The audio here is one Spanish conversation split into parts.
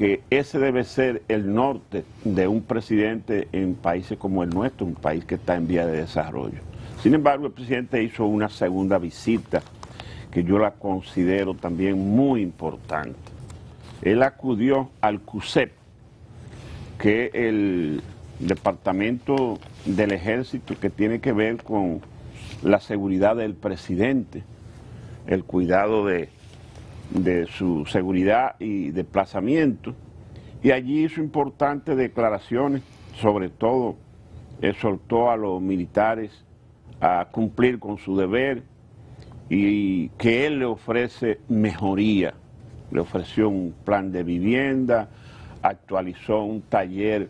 que ese debe ser el norte de un presidente en países como el nuestro, un país que está en vía de desarrollo. Sin embargo, el presidente hizo una segunda visita que yo la considero también muy importante. Él acudió al CUSEP, que es el departamento del ejército que tiene que ver con la seguridad del presidente, el cuidado de su seguridad y desplazamiento, y allí hizo importantes declaraciones, sobre todo exhortó a los militares a cumplir con su deber y que él le ofrece mejoría. Le ofreció un plan de vivienda, actualizó un taller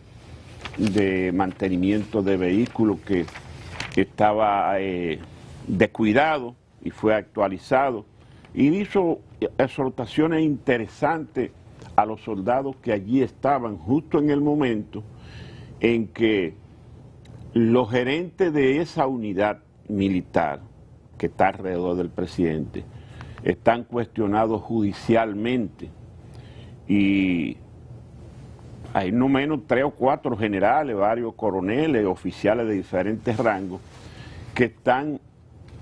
de mantenimiento de vehículos que estaba descuidado y fue actualizado, y hizo exhortaciones interesantes a los soldados que allí estaban justo en el momento en que los gerentes de esa unidad militar que está alrededor del presidente están cuestionados judicialmente, y hay no menos 3 o 4 generales, varios coroneles, oficiales de diferentes rangos que están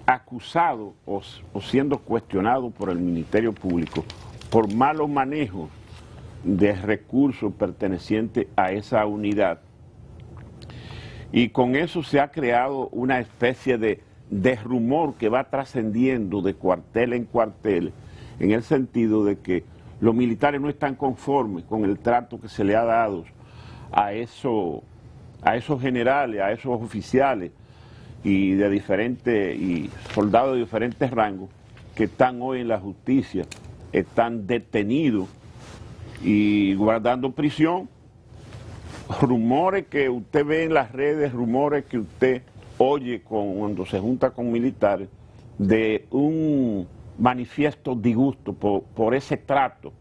acusados o siendo cuestionados por el Ministerio Público por malos manejos de recursos pertenecientes a esa unidad. Y con eso se ha creado una especie de rumor que va trascendiendo de cuartel en cuartel, en el sentido de que los militares no están conformes con el trato que se le ha dado a esos generales, a esos oficiales y soldados de diferentes rangos que están hoy en la justicia, están detenidos y guardando prisión. Rumores que usted ve en las redes, rumores que usted oye cuando se junta con militares, de un manifiesto disgusto por ese trato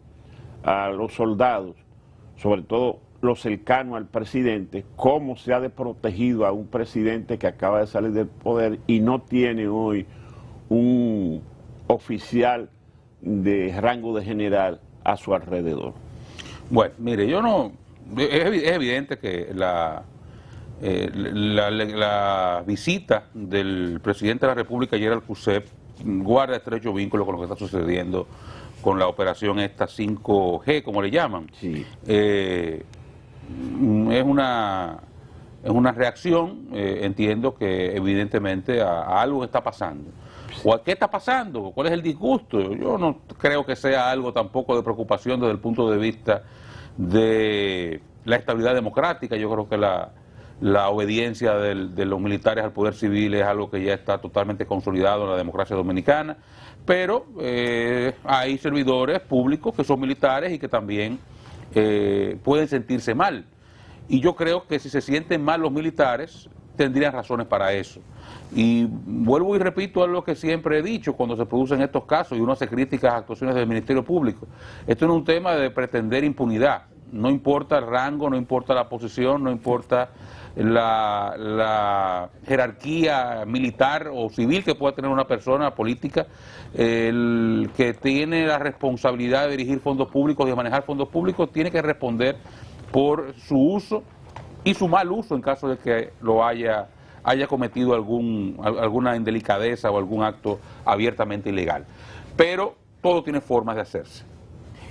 a los soldados, sobre todo los cercanos al presidente, cómo se ha desprotegido a un presidente que acaba de salir del poder y no tiene hoy un oficial de rango de general a su alrededor. Bueno, mire, es evidente que la visita del presidente de la República ayer al CUSEP guarda estrecho vínculo con lo que está sucediendo con la operación esta 5G, como le llaman. Sí. Es una reacción, entiendo que evidentemente a algo está pasando. ¿O a qué está pasando? ¿Cuál es el disgusto? Yo no creo que sea algo tampoco de preocupación desde el punto de vista de la estabilidad democrática. Yo creo que la obediencia de los militares al poder civil es algo que ya está totalmente consolidado en la democracia dominicana, pero hay servidores públicos que son militares y que también pueden sentirse mal. Y yo creo que si se sienten mal los militares, tendrían razones para eso. Y vuelvo y repito algo que siempre he dicho cuando se producen estos casos y uno hace críticas a actuaciones del Ministerio Público. Esto no es un tema de pretender impunidad. No importa el rango, no importa la posición, no importa la jerarquía militar o civil que pueda tener una persona política. El que tiene la responsabilidad de dirigir fondos públicos y de manejar fondos públicos tiene que responder por su uso y su mal uso en caso de que lo haya cometido alguna indelicadeza o algún acto abiertamente ilegal. Pero todo tiene formas de hacerse.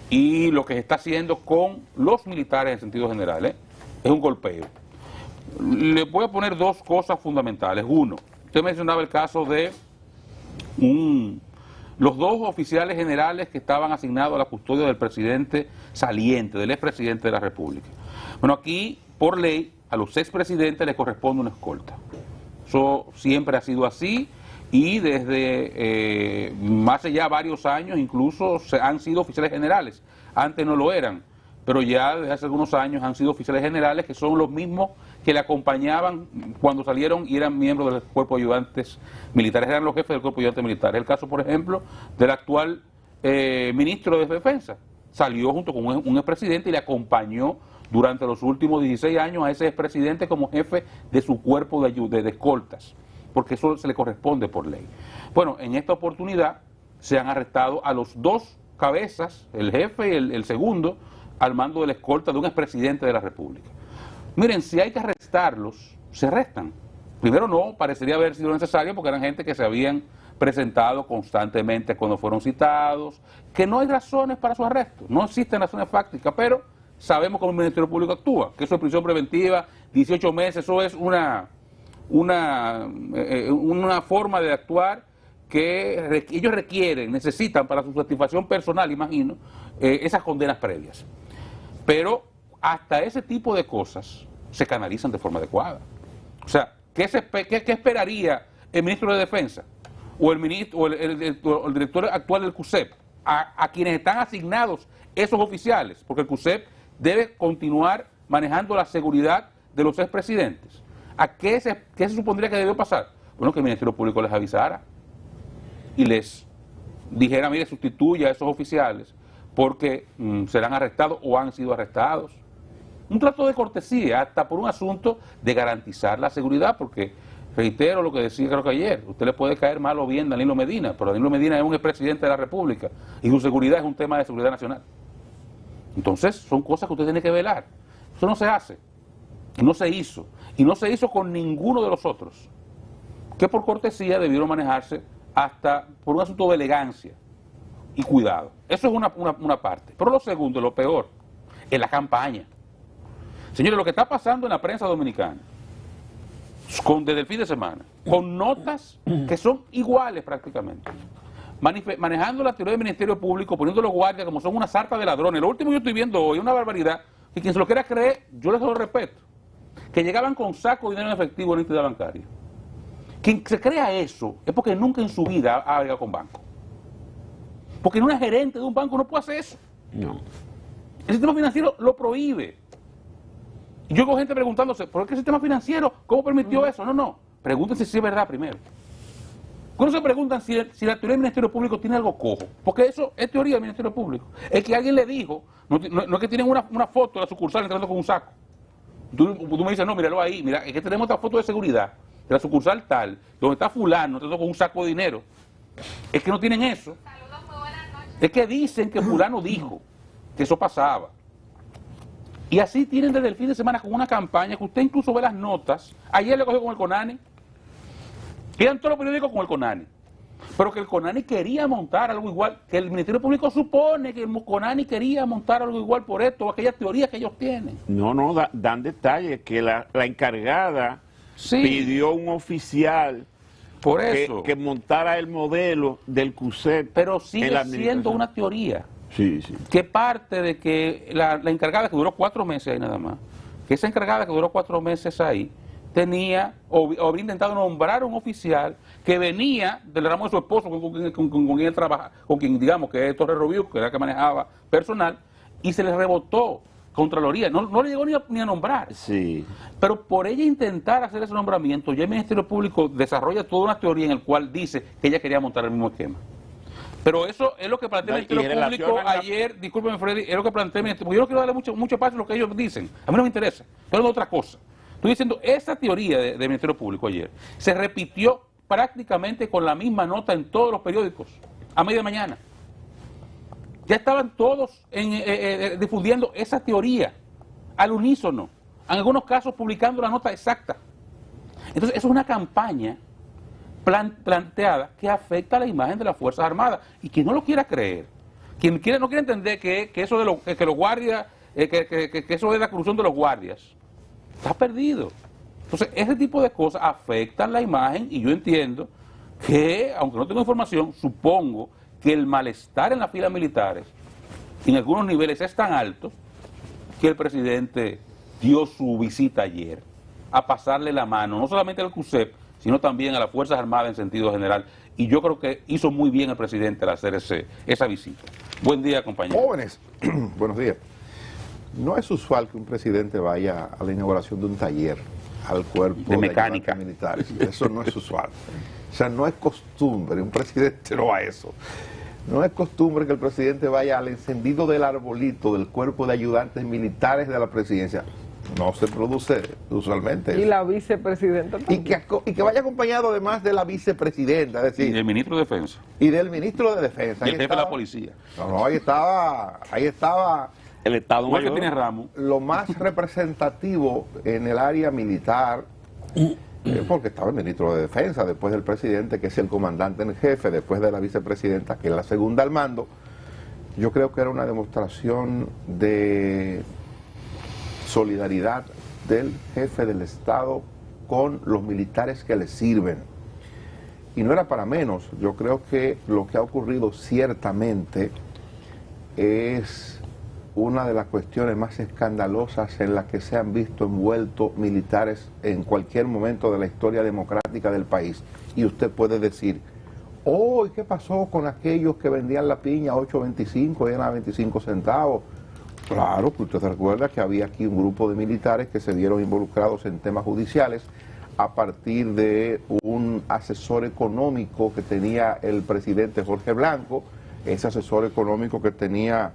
Y lo que se está haciendo con los militares en sentido general es un golpeo. Le voy a poner 2 cosas fundamentales. Uno, usted mencionaba el caso de los 2 oficiales generales que estaban asignados a la custodia del presidente saliente, del expresidente de la República. Bueno, aquí, por ley, a los expresidentes les corresponde una escolta. Eso siempre ha sido así y desde hace ya varios años incluso han sido oficiales generales. Antes no lo eran, pero ya desde hace algunos años han sido oficiales generales que son los mismos que le acompañaban cuando salieron y eran miembros del cuerpo de ayudantes militares, eran los jefes del cuerpo de ayudantes militares. El caso, por ejemplo, del actual ministro de Defensa. Salió junto con un expresidente y le acompañó durante los últimos 16 años a ese expresidente como jefe de su cuerpo de escoltas, porque eso se le corresponde por ley. Bueno, en esta oportunidad se han arrestado a los 2 cabezas, el jefe y el segundo, al mando de la escolta de un expresidente de la República. Miren, si hay que arrestarlos, se arrestan. Primero, no parecería haber sido necesario porque eran gente que se habían presentado constantemente cuando fueron citados, que no hay razones para su arresto, no existen razones fácticas, pero sabemos cómo el Ministerio Público actúa, que eso es prisión preventiva, 18 meses, eso es una forma de actuar que ellos requieren, necesitan para su satisfacción personal, imagino, esas condenas previas. Pero hasta ese tipo de cosas se canalizan de forma adecuada. O sea, ¿qué esperaría el ministro de Defensa o el ministro o el director actual del CUSEP a quienes están asignados esos oficiales? Porque el CUSEP debe continuar manejando la seguridad de los expresidentes. ¿A qué se supondría que debió pasar? Bueno, que el Ministerio Público les avisara y les dijera, mire, sustituya a esos oficiales porque serán arrestados o han sido arrestados. Un trato de cortesía, hasta por un asunto de garantizar la seguridad, porque, reitero lo que decía creo que ayer, usted le puede caer mal o bien a Danilo Medina, pero Danilo Medina es un expresidente de la República y su seguridad es un tema de seguridad nacional. Entonces, son cosas que usted tiene que velar. Eso no se hace, no se hizo, y no se hizo con ninguno de los otros, que por cortesía debieron manejarse hasta por un asunto de elegancia y cuidado. Eso es una parte. Pero lo segundo, lo peor, es la campaña. Señores, lo que está pasando en la prensa dominicana, desde el fin de semana, con notas que son iguales prácticamente, manejando la teoría del Ministerio Público, poniendo los guardias como son una sarta de ladrones. Lo último que yo estoy viendo hoy es una barbaridad, que quien se lo quiera creer, yo les lo respeto, que llegaban con saco de dinero en efectivo en la entidad bancaria. Quien se crea eso es porque nunca en su vida ha llegado con banco. Porque una gerente de un banco no puede hacer eso. No. El sistema financiero lo prohíbe. Y yo veo gente preguntándose, ¿por qué el sistema financiero? ¿Cómo permitió eso? No. Pregúntense si es verdad primero. Cuando se preguntan si la teoría del Ministerio Público tiene algo cojo, porque eso es teoría del Ministerio Público. Es que alguien le dijo, no es que tienen una foto de la sucursal entrando con un saco. Tú me dices, no, míralo ahí, mira, es que tenemos esta foto de seguridad de la sucursal tal, donde está fulano, entrando con un saco de dinero. Es que no tienen eso. Saludos, muy buenas noches. Es que dicen que fulano dijo que eso pasaba. Y así tienen desde el fin de semana con una campaña que usted incluso ve las notas. Ayer le cogió con el CONANI. Quedan todos los periódicos con el CONANI. Pero que el CONANI quería montar algo igual, que el Ministerio Público supone que el CONANI quería montar algo igual por esto, o aquellas teorías que ellos tienen. No, dan detalles que la encargada Sí. pidió un oficial Por eso. que montara el modelo del CUSEP. Pero en sigue la siendo administración. una teoría. Sí, sí. Que parte de que la encargada que duró 4 meses ahí nada más, que esa encargada que duró 4 meses ahí, tenía o habría intentado nombrar un oficial que venía del ramo de su esposo, con quien él trabaja, con quien digamos que es Torres Rubio, que era el que manejaba personal, y se le rebotó Contraloría, no le llegó ni a nombrar. Sí. Pero por ella intentar hacer ese nombramiento, ya el Ministerio Público desarrolla toda una teoría en la cual dice que ella quería montar el mismo esquema. Pero eso es lo que plantea el No, y Ministerio en Público relación a la- ayer, discúlpeme Freddy, es lo que plantea el Ministerio, porque yo no quiero darle mucho espacio a lo que ellos dicen, a mí no me interesa, estoy hablando de otra cosa. Estoy diciendo, esa teoría del Ministerio Público ayer se repitió prácticamente con la misma nota en todos los periódicos, a media mañana. Ya estaban todos difundiendo esa teoría, al unísono, en algunos casos publicando la nota exacta. Entonces, eso es una campaña planteada que afecta a la imagen de las Fuerzas Armadas. Y quien no lo quiera creer, quien no quiere entender que eso de que los guardias, que eso es la corrupción de los guardias, está perdido. Entonces, ese tipo de cosas afectan la imagen y yo entiendo que, aunque no tengo información, supongo que el malestar en las filas militares, en algunos niveles, es tan alto que el presidente dio su visita ayer a pasarle la mano, no solamente al CUSEP, sino también a las Fuerzas Armadas en sentido general. Y yo creo que hizo muy bien el presidente al hacer esa visita. Buen día, compañero. Jóvenes, buenos días. No es usual que un presidente vaya a la inauguración de un taller al cuerpo De mecánica ayudantes militares. Eso no es usual. O sea, no es costumbre, un presidente no va a eso. No es costumbre que el presidente vaya al encendido del arbolito del cuerpo de ayudantes militares de la presidencia. No se produce usualmente. Y la vicepresidenta también. Y que vaya acompañado además de la vicepresidenta, es Y decir, el ministro de Defensa. y del ministro de Defensa. Y el Ahí jefe de la estaba- policía. No, ahí estaba el Estado Igual que Mayor. tiene Ramos. Lo más representativo en el área militar, porque estaba el ministro de Defensa, después del presidente, que es el comandante en jefe, después de la vicepresidenta, que es la segunda al mando, yo creo que era una demostración de solidaridad del jefe del Estado con los militares que le sirven. Y no era para menos. Yo creo que lo que ha ocurrido ciertamente es una de las cuestiones más escandalosas en las que se han visto envueltos militares en cualquier momento de la historia democrática del país. Y usted puede decir, oh, ¿y qué pasó con aquellos que vendían la piña a 8.25 y eran a 25 centavos? Claro, que usted se recuerda que había aquí un grupo de militares que se vieron involucrados en temas judiciales a partir de un asesor económico que tenía el presidente Jorge Blanco, ese asesor económico que tenía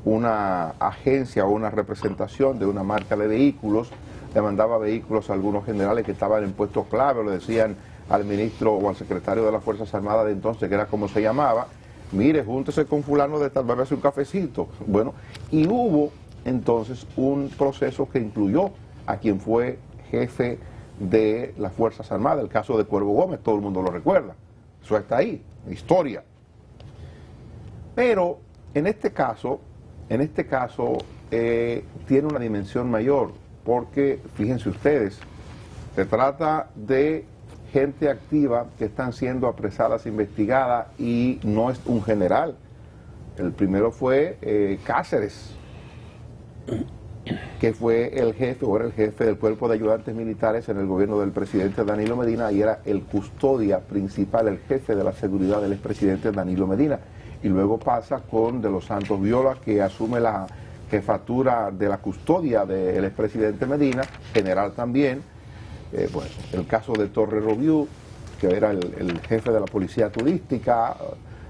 una agencia o una representación de una marca de vehículos, le mandaba vehículos a algunos generales que estaban en puestos clave, le decían al ministro o al secretario de las Fuerzas Armadas de entonces, que era como se llamaba, mire, júntese con fulano de tal, bébase un cafecito. Bueno, y hubo entonces un proceso que incluyó a quien fue jefe de las Fuerzas Armadas, el caso de Cuervo Gómez, todo el mundo lo recuerda, eso está ahí, historia. Pero en este caso tiene una dimensión mayor, porque fíjense ustedes, se trata de gente activa que están siendo apresadas, investigadas, y no es un general. El primero fue Cáceres, que fue el jefe, o era el jefe del cuerpo de ayudantes militares en el gobierno del presidente Danilo Medina, y era el custodia principal, el jefe de la seguridad del expresidente Danilo Medina. Y luego pasa con De los Santos Viola, que asume la jefatura de la custodia del expresidente Medina, general también. Bueno, el caso de Torre Robiú, que era el jefe de la policía turística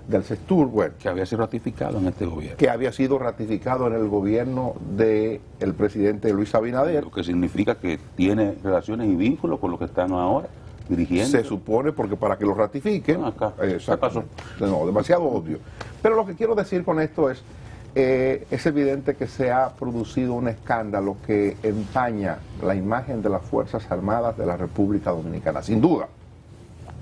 del Sestur, bueno, Que había sido ratificado en este gobierno. que había sido ratificado en el gobierno del presidente Luis Abinader. Lo que significa que tiene relaciones y vínculos con los que están ahora dirigiendo. Se supone, porque para que lo ratifiquen, Acá. exactamente. No, demasiado obvio. Pero lo que quiero decir con esto es evidente que se ha producido un escándalo que empaña la imagen de las Fuerzas Armadas de la República Dominicana, sin duda.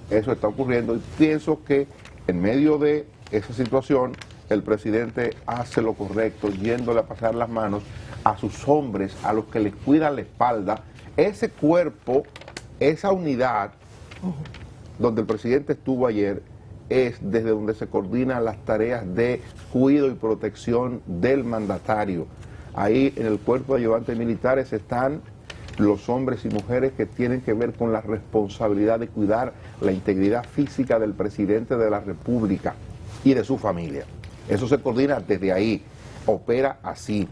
Eso está ocurriendo, y pienso que en medio de esa situación el presidente hace lo correcto, yéndole a pasar las manos a sus hombres, a los que les cuidan la espalda. Ese cuerpo, esa unidad donde el presidente estuvo ayer, es desde donde se coordinan las tareas de cuidado y protección del mandatario. Ahí en el cuerpo de ayudantes militares están los hombres y mujeres que tienen que ver con la responsabilidad de cuidar la integridad física del presidente de la República y de su familia. Eso se coordina desde ahí, opera así.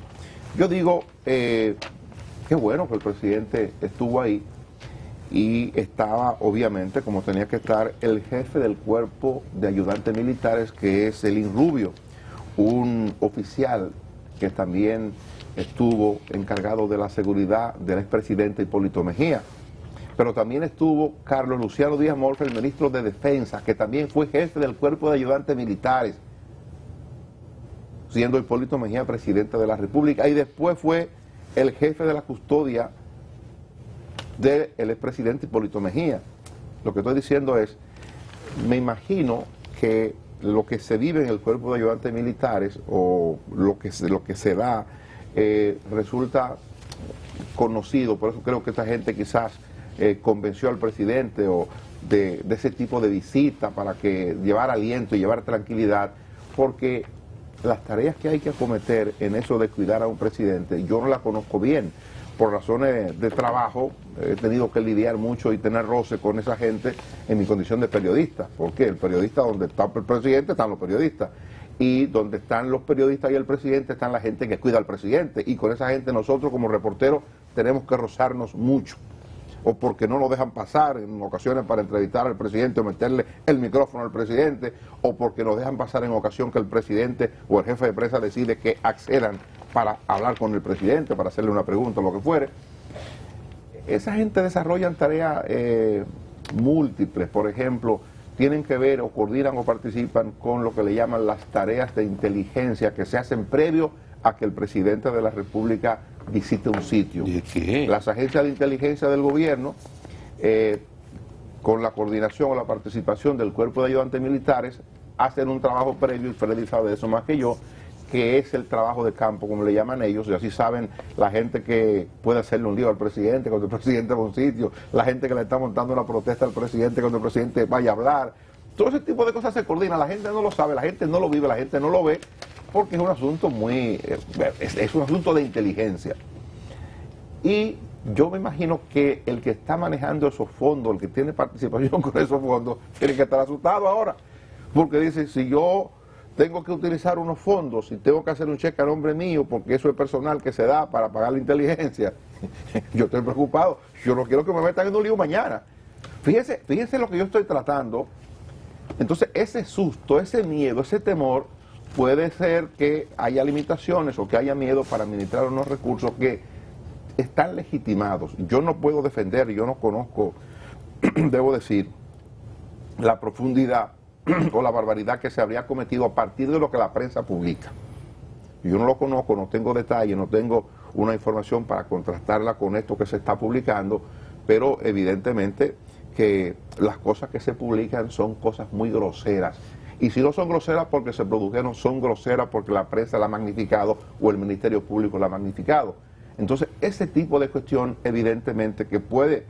Yo digo, qué bueno que el presidente estuvo ahí, y estaba, obviamente, como tenía que estar, el jefe del cuerpo de ayudantes militares, que es Elín Rubio, un oficial que también estuvo encargado de la seguridad del expresidente Hipólito Mejía. Pero también estuvo Carlos Luciano Díaz Morfa, el ministro de Defensa, que también fue jefe del cuerpo de ayudantes militares, siendo Hipólito Mejía presidente de la República, y después fue el jefe de la custodia del expresidente Hipólito Mejía. Lo que estoy diciendo es, me imagino que lo que se vive en el cuerpo de ayudantes militares, o lo que se da, resulta conocido. Por eso creo que esta gente quizás convenció al presidente o de ese tipo de visita, para que llevar aliento y llevar tranquilidad, porque las tareas que hay que acometer en eso de cuidar a un presidente, yo no la conozco bien. Por razones de trabajo he tenido que lidiar mucho y tener roce con esa gente en mi condición de periodista, porque el periodista, donde está el presidente están los periodistas, y donde están los periodistas y el presidente están la gente que cuida al presidente, y con esa gente nosotros como reporteros tenemos que rozarnos mucho, o porque no lo dejan pasar en ocasiones para entrevistar al presidente o meterle el micrófono al presidente, o porque nos dejan pasar en ocasión que el presidente o el jefe de prensa decide que accedan para hablar con el presidente, para hacerle una pregunta o lo que fuere. Esa gente desarrollan tareas múltiples. Por ejemplo, tienen que ver o coordinan o participan con lo que le llaman las tareas de inteligencia, que se hacen previo a que el presidente de la República visite un sitio. ¿De qué? Las agencias de inteligencia del gobierno, con la coordinación o la participación del Cuerpo de Ayudantes Militares, hacen un trabajo previo, y Freddy sabe de eso más que yo, que es el trabajo de campo, como le llaman ellos, y así saben la gente que puede hacerle un lío al presidente cuando el presidente va a un sitio, la gente que le está montando una protesta al presidente cuando el presidente vaya a hablar. Todo ese tipo de cosas se coordinan, la gente no lo sabe, la gente no lo vive, la gente no lo ve, porque es un asunto es un asunto de inteligencia. Y yo me imagino que el que está manejando esos fondos, el que tiene participación con esos fondos, tiene que estar asustado ahora, porque dice, si yo tengo que utilizar unos fondos y tengo que hacer un cheque a nombre mío, porque eso es personal que se da para pagar la inteligencia, yo estoy preocupado, yo no quiero que me metan en un lío mañana. Fíjense lo que yo estoy tratando. Entonces ese susto, ese miedo, ese temor, puede ser que haya limitaciones o que haya miedo para administrar unos recursos que están legitimados. Yo no puedo defender, yo no conozco, debo decir, la profundidad o la barbaridad que se habría cometido a partir de lo que la prensa publica. Yo no lo conozco, no tengo detalles, no tengo una información para contrastarla con esto que se está publicando, pero evidentemente que las cosas que se publican son cosas muy groseras. Y si no son groseras porque se produjeron, son groseras porque la prensa la ha magnificado o el Ministerio Público la ha magnificado. Entonces, ese tipo de cuestión evidentemente que puede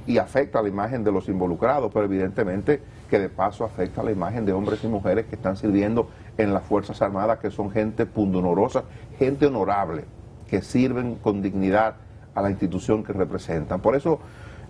y afecta a la imagen de los involucrados, pero evidentemente que de paso afecta a la imagen de hombres y mujeres que están sirviendo en las Fuerzas Armadas, que son gente pundonorosa, gente honorable, que sirven con dignidad a la institución que representan. Por eso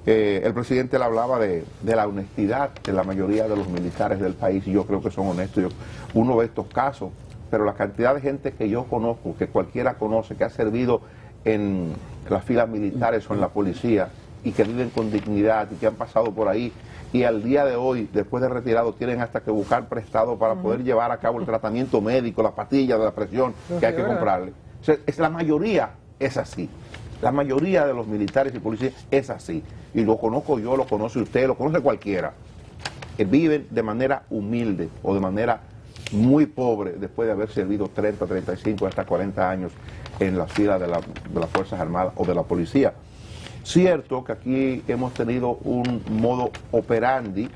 el presidente le hablaba de la honestidad de la mayoría de los militares del país, y yo creo que son honestos. Uno ve estos casos, pero la cantidad de gente que yo conozco, que cualquiera conoce, que ha servido en las filas militares o en la policía, y que viven con dignidad y que han pasado por ahí, y al día de hoy, después de retirado, tienen hasta que buscar prestado para poder llevar a cabo el tratamiento médico, las pastillas de la presión que hay que comprarle. O sea, la mayoría es así. La mayoría de los militares y policías es así. Y lo conozco yo, lo conoce usted, lo conoce cualquiera. Que viven de manera humilde o de manera muy pobre después de haber servido 30, 35, hasta 40 años en las filas de las Fuerzas Armadas o de la policía. Cierto que aquí hemos tenido un modo operandi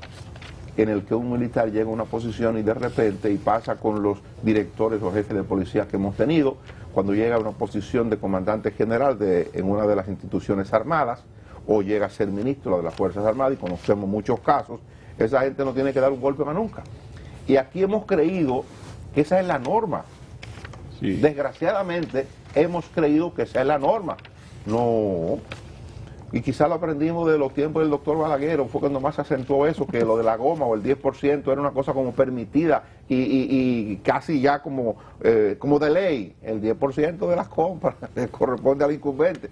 en el que un militar llega a una posición y de repente, y pasa con los directores o jefes de policía que hemos tenido, cuando llega a una posición de comandante general en una de las instituciones armadas, o llega a ser ministro de las Fuerzas Armadas, y conocemos muchos casos, esa gente no tiene que dar un golpe más nunca. Y aquí hemos creído que esa es la norma. Sí. Desgraciadamente hemos creído que esa es la norma. No. Y quizás lo aprendimos de los tiempos del doctor Balaguer, fue cuando más se acentuó eso, que lo de la goma o el 10% era una cosa como permitida y casi ya como de ley. El 10% de las compras corresponde al incumbente.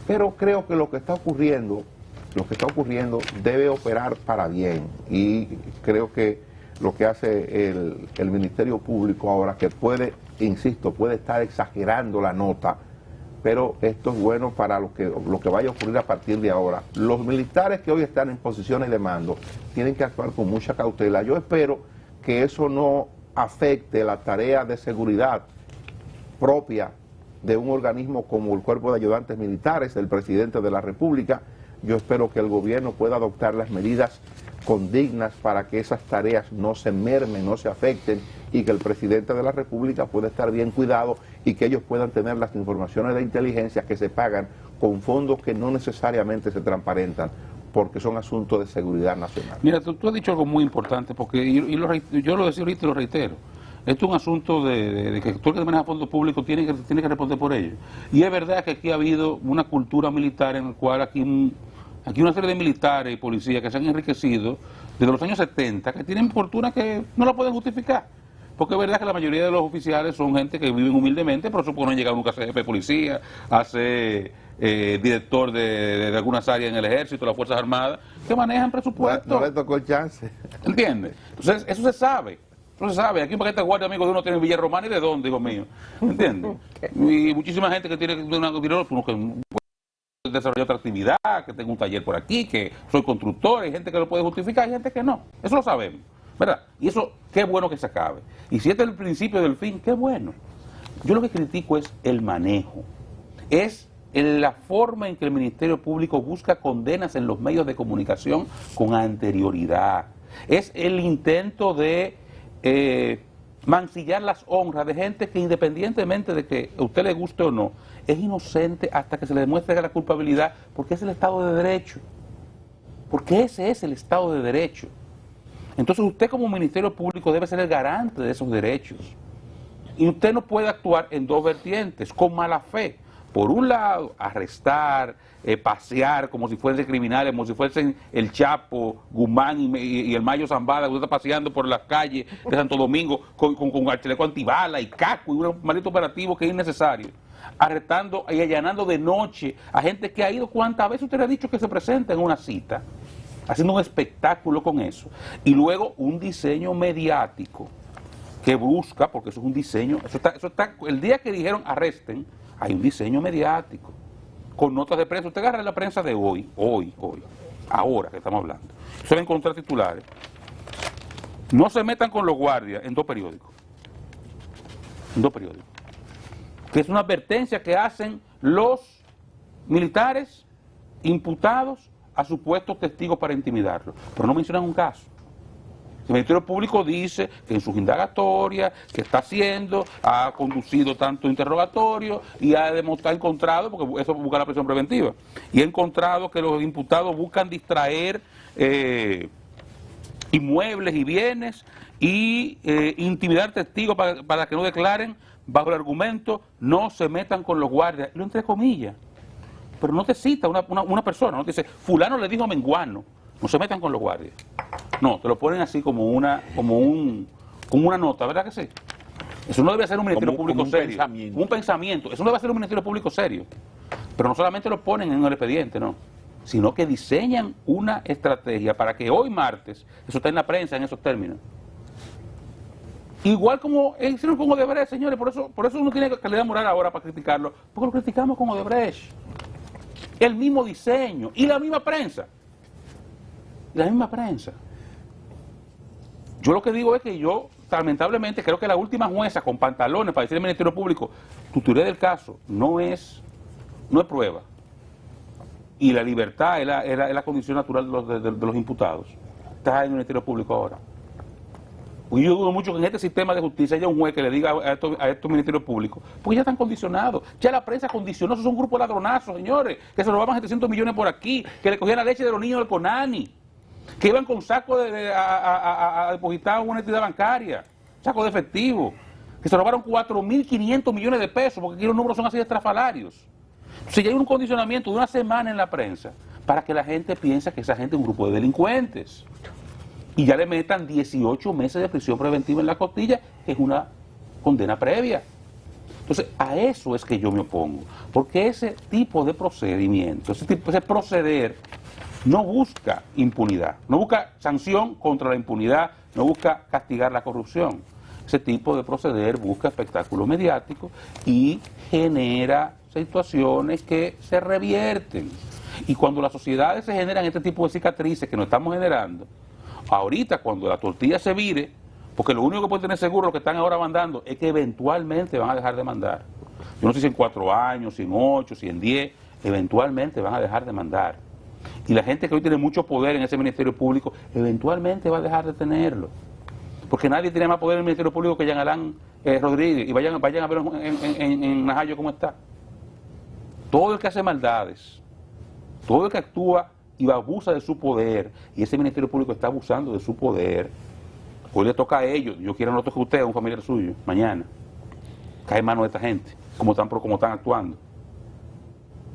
Pero creo que lo que está ocurriendo debe operar para bien. Y creo que lo que hace el Ministerio Público ahora, que puede, insisto, puede estar exagerando la nota, pero esto es bueno para lo que vaya a ocurrir a partir de ahora. Los militares que hoy están en posiciones de mando tienen que actuar con mucha cautela. Yo espero que eso no afecte la tarea de seguridad propia de un organismo como el Cuerpo de Ayudantes Militares, el presidente de la República. Yo espero que el gobierno pueda adoptar las medidas condignas para que esas tareas no se mermen, no se afecten, y que el presidente de la República pueda estar bien cuidado y que ellos puedan tener las informaciones de inteligencia que se pagan con fondos que no necesariamente se transparentan, porque son asuntos de seguridad nacional. Mira, tú has dicho algo muy importante, porque yo lo decía ahorita y lo reitero. Esto es un asunto de que todo el que maneja fondos públicos tiene que responder por ello. Y es verdad que aquí ha habido una cultura militar en la cual aquí una serie de militares y policías que se han enriquecido desde los años 70, que tienen fortuna que no la pueden justificar. Porque es verdad que la mayoría de los oficiales son gente que viven humildemente, pero eso pueden llegar nunca a ser jefe de policía, a ser director de algunas áreas en el ejército, las Fuerzas Armadas, que manejan presupuestos. No le tocó el chance. ¿Entiendes? Entonces, eso se sabe. No se sabe, aquí en Paquete Guardia, amigo de uno tiene Villa Romana, y de dónde, hijo mío. ¿Entiendes? Y muchísima gente que tiene dinero, que puede desarrollar otra actividad, que tenga un taller por aquí, que soy constructor, hay gente que lo puede justificar, hay gente que no. Eso lo sabemos, ¿verdad? Y eso, qué bueno que se acabe. Y si este es el principio del fin, qué bueno. Yo lo que critico es el manejo, es la forma en que el Ministerio Público busca condenas en los medios de comunicación con anterioridad, es el intento de mancillar las honras de gente que, independientemente de que a usted le guste o no, es inocente hasta que se le demuestre la culpabilidad, porque es el Estado de Derecho, porque ese es el Estado de Derecho. Entonces usted como Ministerio Público debe ser el garante de esos derechos, y usted no puede actuar en dos vertientes, con mala fe. Por un lado, arrestar, pasear como si fuesen criminales, como si fuesen el Chapo, Guzmán y el Mayo Zambada, que usted está paseando por las calles de Santo Domingo con chaleco antibala y casco y un maldito operativo que es innecesario. Arrestando y allanando de noche a gente que ha ido, ¿cuántas veces usted le ha dicho que se presenta en una cita? Haciendo un espectáculo con eso. Y luego un diseño mediático que busca, porque eso es un diseño, eso está el día que dijeron arresten, hay un diseño mediático, con notas de prensa. Usted agarra la prensa de hoy, ahora que estamos hablando. Usted va a encontrar titulares. No se metan con los guardias en dos periódicos. Que es una advertencia que hacen los militares imputados a supuestos testigos para intimidarlos. Pero no mencionan un caso. El Ministerio Público dice que en sus indagatorias, que está haciendo, ha conducido tanto interrogatorio y ha encontrado, porque eso busca la prisión preventiva, y ha encontrado que los imputados buscan distraer inmuebles y bienes y intimidar testigos para que no declaren bajo el argumento no se metan con los guardias, lo entre comillas. Pero no te cita una persona, no te dice fulano le dijo a menguano, no se metan con los guardias. No, te lo ponen así como una nota, ¿verdad que sí? Eso no debe ser un Ministerio Público serio. Un pensamiento. Eso no debe ser un Ministerio Público serio. Pero no solamente lo ponen en el expediente, no. Sino que diseñan una estrategia para que hoy martes, eso está en la prensa en esos términos. Igual como hicieron con Odebrecht, señores, por eso uno tiene calidad moral ahora para criticarlo, porque lo criticamos con Odebrecht. El mismo diseño y la misma prensa. Yo lo que digo es que yo, lamentablemente, creo que la última jueza con pantalones para decir al Ministerio Público, tu teoría del caso no es prueba. Y la libertad es la condición natural de los imputados. Estás en el Ministerio Público ahora. Pues yo dudo mucho que en este sistema de justicia haya un juez que le diga a estos ministerios públicos, porque ya están condicionados. Ya la prensa condicionó, esos son un grupo de ladronazos, señores, que se robaban 700 millones por aquí, que le cogían la leche de los niños del CONANI, que iban con saco a depositar en una entidad bancaria, saco de efectivo, que se robaron 4.500 millones de pesos, porque aquí los números son así de estrafalarios. Entonces ya hay un condicionamiento de una semana en la prensa para que la gente piense que esa gente es un grupo de delincuentes. Y ya le metan 18 meses de prisión preventiva en la costilla, que es una condena previa. Entonces, a eso es que yo me opongo, porque ese tipo de procedimiento, ese proceder, no busca impunidad, no busca sanción contra la impunidad, no busca castigar la corrupción. Ese tipo de proceder busca espectáculo mediático y genera situaciones que se revierten. Y cuando las sociedades se generan este tipo de cicatrices que nos estamos generando, ahorita cuando la tortilla se vire, porque lo único que pueden tener seguro los que están ahora mandando es que eventualmente van a dejar de mandar. Yo no sé si en 4 años, si en 8, si en 10, eventualmente van a dejar de mandar. Y la gente que hoy tiene mucho poder en ese Ministerio Público, eventualmente va a dejar de tenerlo. Porque nadie tiene más poder en el Ministerio Público que Jean Alain Rodríguez. Y vayan a ver en Najayo cómo está. Todo el que hace maldades, todo el que actúa y abusa de su poder, y ese Ministerio Público está abusando de su poder, hoy le toca a ellos, yo quiero no toque a usted, a un familiar suyo, mañana, cae en manos de esta gente, como están actuando.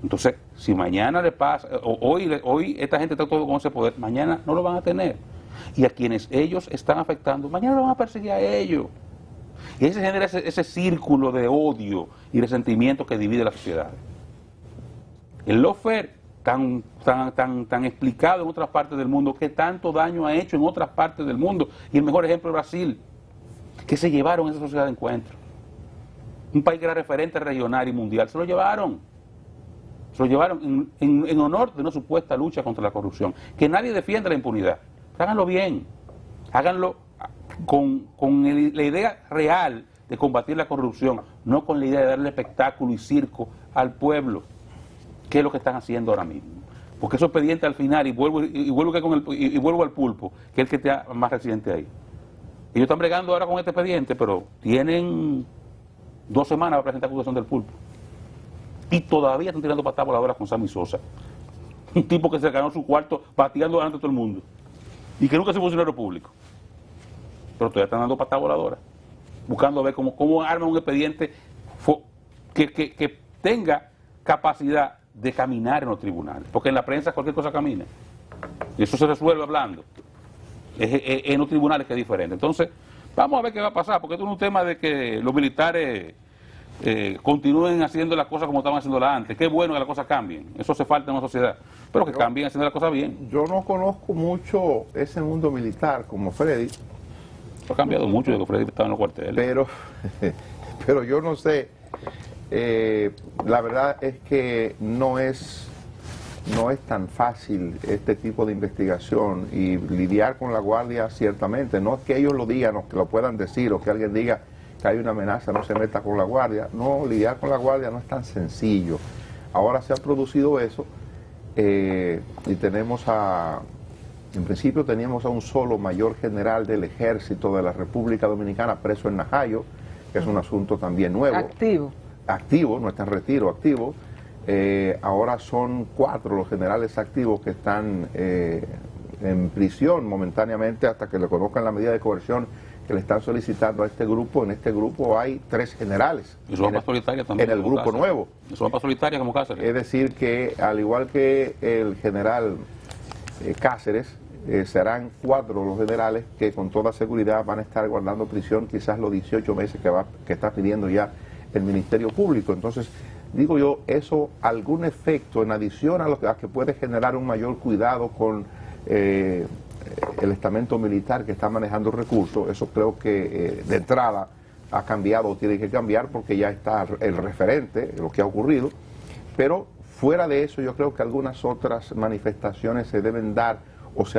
Entonces, si mañana le pasa, hoy esta gente está todo con ese poder, mañana no lo van a tener. Y a quienes ellos están afectando, mañana lo van a perseguir a ellos. Y ahí se genera ese círculo de odio y resentimiento que divide la sociedad. El lawfare tan explicado en otras partes del mundo, que tanto daño ha hecho en otras partes del mundo, y el mejor ejemplo es Brasil, que se llevaron esa sociedad de encuentro, un país que era referente regional y mundial, se lo llevaron en honor de una supuesta lucha contra la corrupción, que nadie defiende la impunidad, háganlo bien, háganlo con la idea real de combatir la corrupción, no con la idea de darle espectáculo y circo al pueblo, que es lo que están haciendo ahora mismo. Porque esos expedientes al final, y vuelvo al pulpo, que es el que está más reciente ahí. Ellos están bregando ahora con este expediente, pero tienen 2 semanas para presentar acusación del pulpo. Y todavía están tirando patas voladoras con Sammy Sosa. Un tipo que se ganó su cuarto pateando delante de todo el mundo. Y que nunca es funcionario público. Pero todavía están dando patas voladoras. Buscando ver cómo arman un expediente que tenga capacidad de caminar en los tribunales. Porque en la prensa cualquier cosa camina. Y eso se resuelve hablando. En los tribunales que es diferente. Entonces, vamos a ver qué va a pasar. Porque esto es un tema de que los militares continúen haciendo las cosas como estaban haciéndolas antes. Qué bueno que las cosas cambien. Eso hace falta en una sociedad. Pero que cambien haciendo las cosas bien. Yo no conozco mucho ese mundo militar como Freddy. Ha cambiado mucho desde que Freddy estaba en los cuarteles. Pero yo no sé. La verdad es que no es tan fácil este tipo de investigación y lidiar con la Guardia ciertamente. No es que ellos lo digan o que lo puedan decir o que alguien diga que hay una amenaza, no se meta con la Guardia. No, lidiar con la Guardia no es tan sencillo. Ahora se ha producido eso y tenemos en principio teníamos a un solo mayor general del Ejército de la República Dominicana preso en Najayo, que es un asunto también nuevo. Activo, no está en retiro, activo. Ahora son 4 los generales activos que están en prisión momentáneamente hasta que le conozcan la medida de coerción que le están solicitando a este grupo. En este grupo hay 3 generales. Y son más solitarias también. En el grupo nuevo. Son más solitarias como Cáceres. Es decir que, al igual que el general Cáceres, serán 4 los generales que con toda seguridad van a estar guardando prisión quizás los 18 meses que está pidiendo ya el Ministerio Público. Entonces, digo yo, eso algún efecto en adición a que puede generar un mayor cuidado con el estamento militar que está manejando recursos. Eso creo que de entrada ha cambiado o tiene que cambiar porque ya está el referente, lo que ha ocurrido. Pero fuera de eso, yo creo que algunas otras manifestaciones se deben dar o se